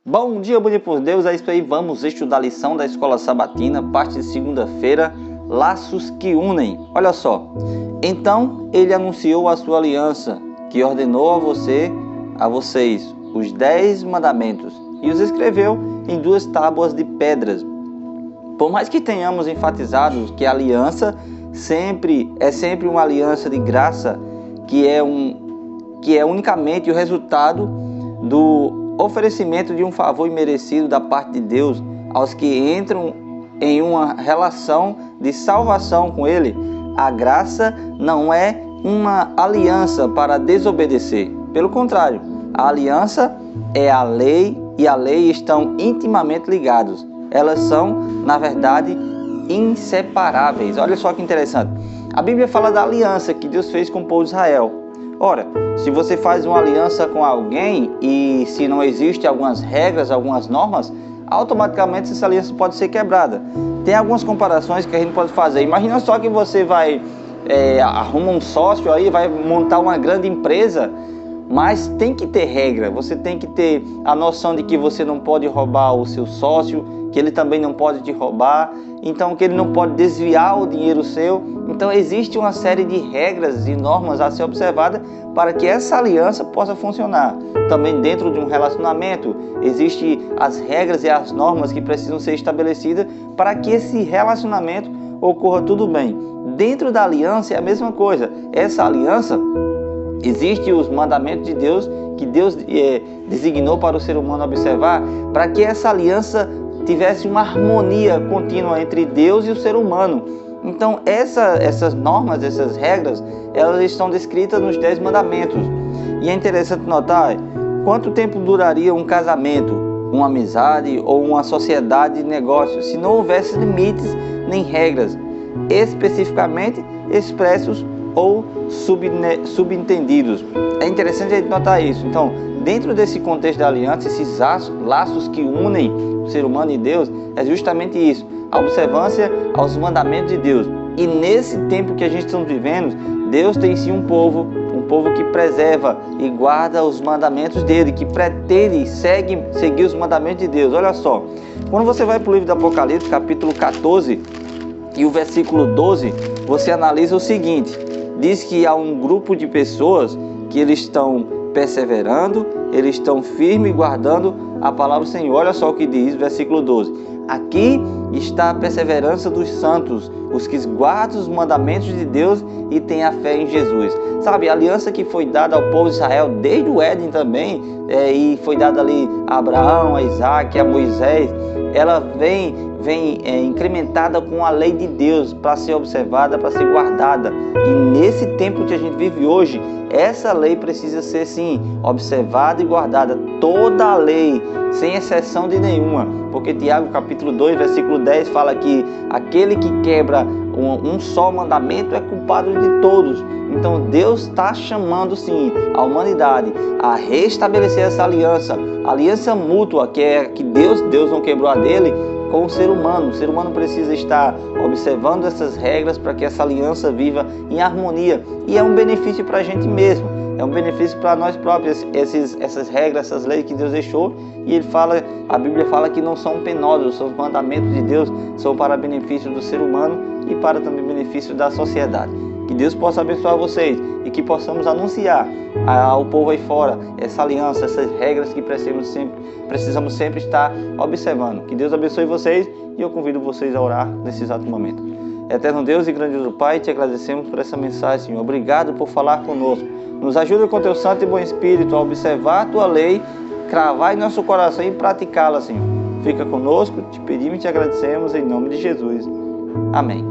Bom dia, bonito por Deus, é isso aí, vamos estudar a lição da Escola Sabatina, parte de segunda-feira, Laços que Unem. Olha só, então ele anunciou a sua aliança, que ordenou a vocês, os 10 mandamentos, e os escreveu em 2 tábuas de pedras. Por mais que tenhamos enfatizado que a aliança é sempre uma aliança de graça, que é unicamente o resultado do oferecimento de um favor imerecido da parte de Deus aos que entram em uma relação de salvação com Ele. A graça não é uma aliança para desobedecer. Pelo contrário, a aliança é a lei e a lei estão intimamente ligados. Elas são, na verdade, inseparáveis. Olha só que interessante. A Bíblia fala da aliança que Deus fez com o povo de Israel. Ora, se você faz uma aliança com alguém e se não existem algumas regras, algumas normas, automaticamente essa aliança pode ser quebrada. Tem algumas comparações que a gente pode fazer. Imagina só que você vai arruma um sócio aí, vai montar uma grande empresa, mas tem que ter regra. Você tem que ter a noção de que você não pode roubar o seu sócio, que ele também não pode te roubar, então que ele não pode desviar o dinheiro seu. Então existe uma série de regras e normas a ser observada para que essa aliança possa funcionar. Também dentro de um relacionamento existem as regras e as normas que precisam ser estabelecidas para que esse relacionamento ocorra tudo bem. Dentro da aliança é a mesma coisa. Essa aliança, existem os mandamentos de Deus que Deus designou para o ser humano observar, para que essa aliança tivesse uma harmonia contínua entre Deus e o ser humano. Então essas normas, essas regras, elas estão descritas nos 10 mandamentos. E é interessante notar quanto tempo duraria um casamento, uma amizade ou uma sociedade de negócios se não houvesse limites nem regras especificamente expressos ou subentendidos. É interessante a gente notar isso. Então, dentro desse contexto da aliança, esses laços que unem o ser humano e Deus, é justamente isso, a observância aos mandamentos de Deus. E nesse tempo que a gente está vivendo, Deus tem sim um povo que preserva e guarda os mandamentos dele, que pretende seguir os mandamentos de Deus. Olha só, quando você vai para o livro do Apocalipse, capítulo 14 e o versículo 12, você analisa o seguinte: diz que há um grupo de pessoas que eles estão perseverando, eles estão firmes guardando a palavra do Senhor. Olha só o que diz, versículo 12. Aqui está a perseverança dos santos, os que guardam os mandamentos de Deus e têm a fé em Jesus. Sabe, a aliança que foi dada ao povo de Israel desde o Éden também, e foi dada ali a Abraão, a Isaac, a Moisés, ela vem incrementada com a lei de Deus para ser observada, para ser guardada. E nesse tempo que a gente vive hoje, essa lei precisa ser sim observada e guardada. Toda a lei, sem exceção de nenhuma. Porque Tiago capítulo 2, versículo 10 fala que aquele que quebra um só mandamento é culpado de todos. Então Deus está chamando sim a humanidade a restabelecer essa aliança mútua, que Deus não quebrou a dele com o ser humano. O ser humano precisa estar observando essas regras para que essa aliança viva em harmonia. E é um benefício para a gente mesmo, é um benefício para nós próprios, essas regras, essas leis que Deus deixou. E a Bíblia fala que não são penosos, são os mandamentos de Deus, são para benefício do ser humano e para também benefício da sociedade. Que Deus possa abençoar vocês e que possamos anunciar ao povo aí fora essa aliança, essas regras que precisamos sempre estar observando. Que Deus abençoe vocês e eu convido vocês a orar nesse exato momento. Eterno Deus e grandioso Pai, te agradecemos por essa mensagem, Senhor. Obrigado por falar conosco. Nos ajuda com teu santo e bom Espírito a observar a tua lei, cravar em nosso coração e praticá-la, Senhor. Fica conosco, te pedimos e te agradecemos em nome de Jesus. Amém.